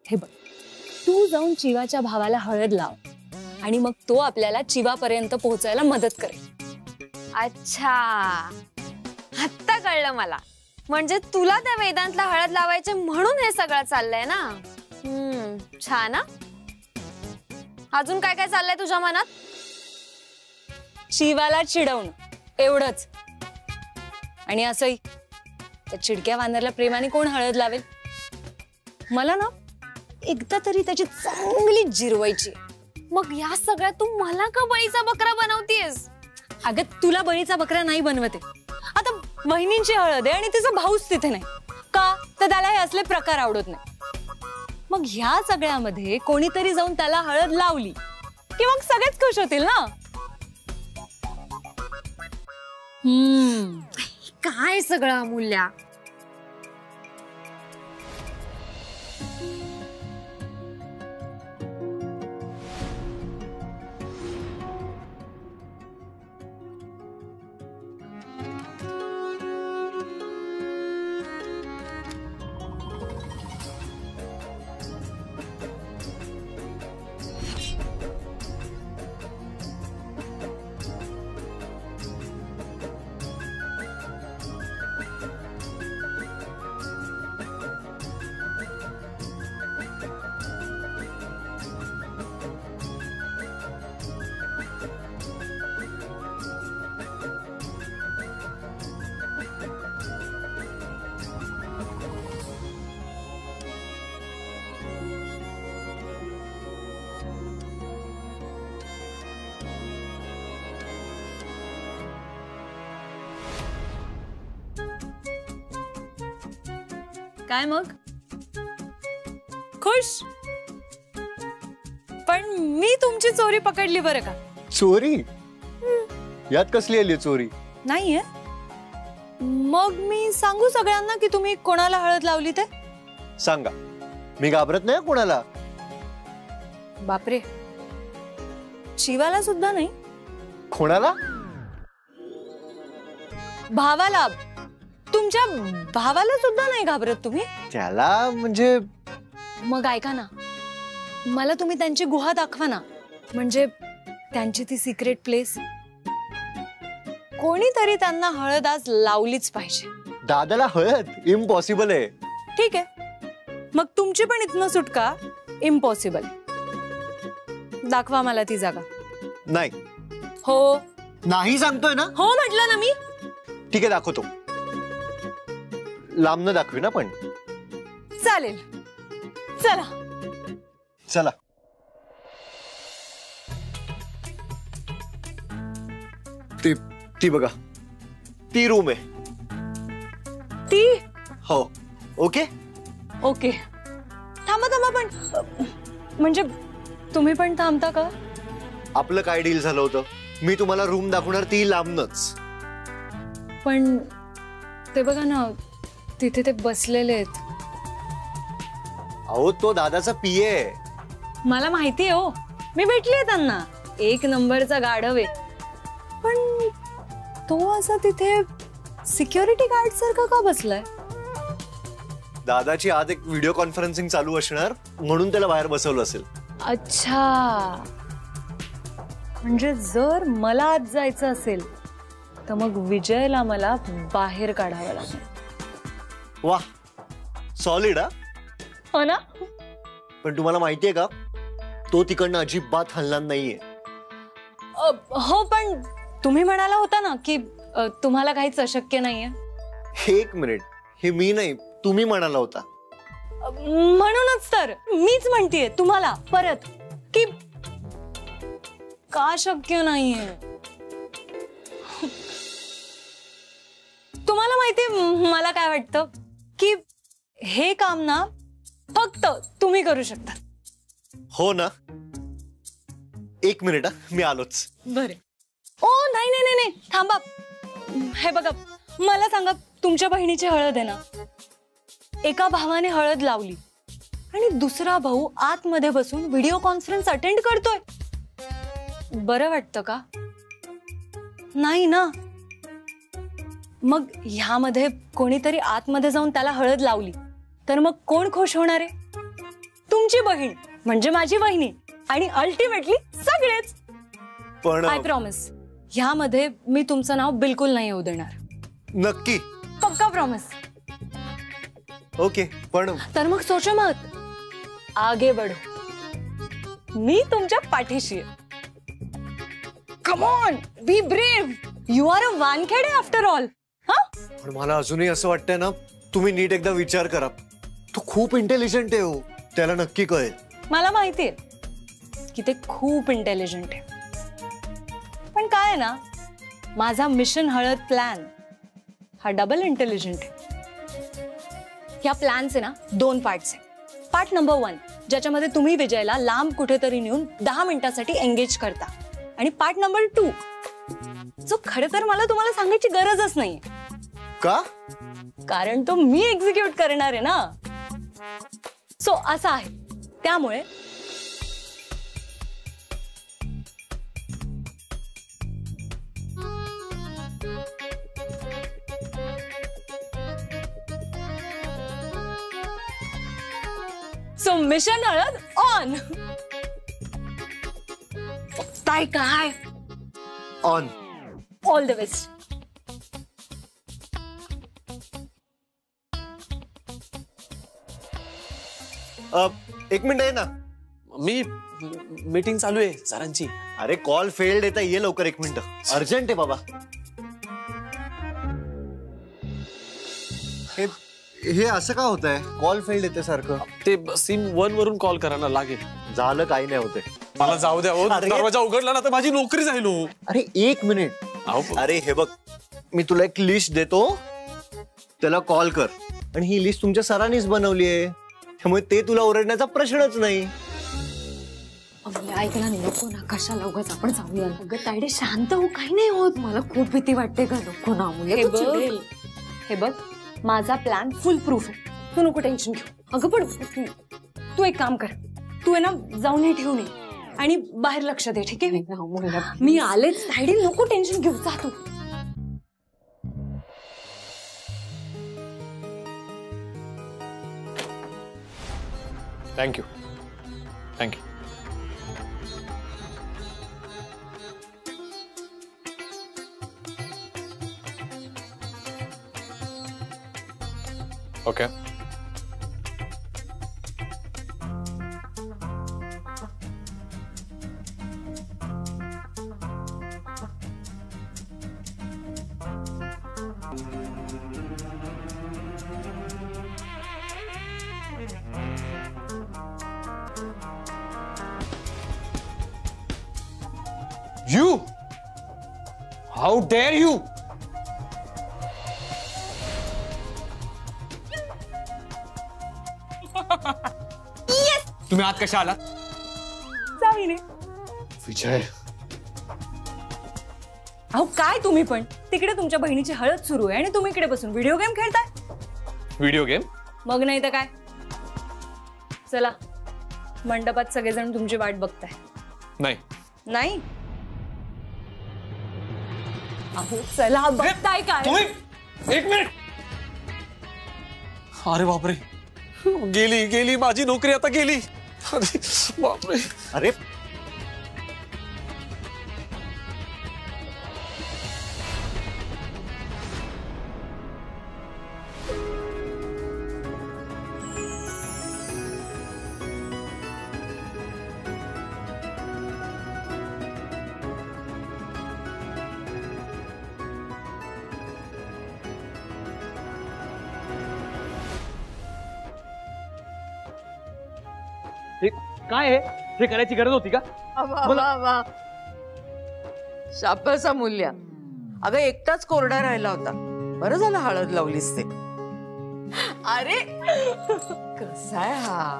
हे बघ, तू जाऊन चिवाच्या भावाला हळद लाव आणि मग तो आपल्याला चिवापर्यंत पोहोचायला मदत करेल. अच्छा, आत्ता कळलं मला. म्हणजे तुला त्या वेदांतला हळद लावायचे म्हणून हे सगळं चाललंय ना. छान. अजून काय काय चाललंय तुझ्या मनात? चिवाला चिडवणं एवढंच. आणि असंही त्या चिडक्या वानरला प्रेमाने कोण हळद लावेल? मला ना एकदा तरी त्याची चांगली जिरवायची. मग या सगळ्यात तू मला का बळीचा बकरा बनवतेस? अगं, तुला बळीचा बकरा नाही बनवते. आता बहिणींची हळद आहे आणि तिचा भाऊच तिथे नाही का, तर त्याला हे असले प्रकार आवडत नाही. मग ह्या सगळ्यामध्ये कोणीतरी जाऊन त्याला हळद लावली की मग सगळेच खुश होतील ना. काय सगळं अमूल्या? काय मग, खुश? पण मी तुमची चोरी पकडली बरं का. चोरी? यात कसली आली चोरी? नाहीये. मग मी सांगू सगळ्यांना की तुम्ही कोणाला हळद लावली ते? सांगा, मी घाबरत नाही कोणाला. बापरे, शिवाला सुद्धा नाही? कोणाला? भावाला. तुमच्या भावाला सुद्धा नाही घाबरत तुम्ही? त्याला म्हणजे? मग ऐका ना, मला तुम्ही त्यांची गुहा दाखवा ना. म्हणजे त्यांची ती सिक्रेट प्लेस. कोणीतरी त्यांना हळद आज लावलीच पाहिजे. दादाला हळद? इम्पॉसिबल आहे. ठीक आहे, मग तुमची पण इथनं सुटका इम्पॉसिबल. दाखवा मला ती जागा. नाही. हो. नाही सांगतोय ना. हो म्हटलं ना मी. ठीक आहे, दाखवतो. लांबनं दाखवी ना पण. चालेल, चला. चला. ती बघा, ती रूम आहे. ती? हो. Okay okay. थांबा थांबा, पण म्हणजे तुम्ही पण थांबता का? आपलं काय डील झालं होतं? मी तुम्हाला रूम दाखवणार, ती लांबनच. पण ते बघा ना, तिथे ते बसलेले आहेत. अहो, तो दादाचा पीए आहे. मला माहिती आहे हो, मी भेटलीये त्यांना. एक नंबरचा गाढव आहे. पण तो असा तिथे सिक्युरिटी गार्ड सारखा का बसलाय? दादाची आज एक व्हिडिओ कॉन्फरन्सिंग चालू असणार म्हणून त्याला बाहेर बसवलं असेल. अच्छा, म्हणजे जर मला आज जायचं असेल तर मग विजयला मला बाहेर काढावं लागेल. वाह, सॉलिड. हो ना? पण तुम्हाला माहितीये का, तो तिकडनं अजिबात हलणार नाहीये. हो, पण तुम्ही म्हणाला होता ना की तुम्हाला काहीच अशक्य नाहीये. एक मिनिट, हे मी नाही, तुम्ही म्हणाला होता. म्हणूनच तर मीच म्हणतेय तुम्हाला परत की का शक्य नाहीये. तुम्हाला माहितीये मला काय वाटतं, की हे काम ना फक्त तुम्ही करू शकता. हो ना? एक मिनिट, मी आलोच. बरे. ओ नाही नाही नाही, थांबा. हे बघा, मला सांगा, तुमच्या बहिणीची हळद आहे ना, एका भावाने हळद लावली आणि दुसरा भाऊ आतमध्ये बसून व्हिडिओ कॉन्फरन्स अटेंड करतोय. बरं वाटतं का? नाही ना. मग ह्यामध्ये कोणीतरी आतमध्ये जाऊन त्याला हळद लावली तर मग कोण खुश होणार आहे? तुमची बहीण म्हणजे माझी वहिनी आणि अल्टिमेटली सगळेच. पण आय प्रॉमिस ह्यामध्ये मी तुमचं नाव बिलकुल नाही येऊ देणार. नक्की? पक्का प्रॉमिस. ओके, पण तर मग सोचो मत, आगे बढो. मी तुमच्या पाठीशी आहे. Come on, be brave. You are a Wankhede after all. पण मला अजूनही असं वाटतंय ना, तुम्ही नीट एकदा विचार करा. तो खूप इंटेलिजंट आहे हो, त्याला नक्की कळेल. मला माहितीये की ते खूप इंटेलिजंट आहे, पण काय आहे ना, माझा मिशन हळद प्लॅन हा डबल इंटेलिजंट आहे. या प्लॅनचे ना 2 पार्ट्स आहे. पार्ट नंबर 1 ज्याच्यामध्ये तुम्ही विजयला लांब कुठेतरी नेऊन 10 मिनिटासाठी एंगेज करता, आणि पार्ट नंबर 2 जो खरं तर मला तुम्हाला सांगायची गरजच नाही, का? कारण तो मी एक्झिक्यूट करणार आहे ना. सो असं आहे. त्यामुळे सो मिशन हळद ऑन. काय काय ऑन. All the best. एक मिनिट आहे ना. मी मीटिंग चालू आहे सरांची. अरे कॉल फेल्ड येता, ये लवकर. 1 मिनिट, अर्जंट आहे बाबा. हे असं का होत आहे? कॉल फेल्ड येते सारखं. ते सिम 1 वरून कॉल करायला लागेल. झालं, काही नाही होते. मला जाऊ द्या हो. अरे. दरवाजा उघडला ना तर माझी नोकरी जाईल हो. अरे 1 मिनिट. अरे हे बघ, मी तुला एक लिस्ट देतो, त्याला कॉल कर. आणि ही लिस्ट तुमच्या सरांनीच बनवली आहे, त्यामुळे ते तुला ओरडण्याचा प्रश्नच नाही. ऐकला नाही, नको ना, कशाला उगाच आपण जाऊया. अगं तायडे शांत हो, काही नाही होत. मला खूप भीती वाटते का, नको ना. हे बघ, माझा प्लॅन फुल प्रूफ आहे. तू नको टेन्शन घेऊ. अगं पण तू एक काम कर, तू आहे ना जाऊन हे ठेवून ये आणि बाहेर लक्ष दे, ठीक आहे? मी आलेच तायडे, नको टेन्शन घेऊ. जा तू. Thank you. Thank you. Okay. You! How dare you! तुम्ही आत कशा आलात? जाईने. विजय, अहो काय तुम्ही पण, तिकडे तुमच्या बहिणीची हळद सुरू आहे आणि तुम्ही इकडे बसून व्हिडिओ गेम खेळताय. Video game? मग नाही तर काय. चला, मंडपात सगळेजण तुमची वाट बघताय. नाही. नाही? अहो चला, बघताय काय? तुम्ही 1 मिनिट. अरे बापरे, गेली गेली माझी नोकरी, आता गेली. अरे बापरे. अरे काय आहे हे करायची गरज होती का? शाबासा मूल्य. अगं एकटाच कोरडा राहिला होता, बरं झालं हळद लावलीस ते. अरे कसा आहे हा.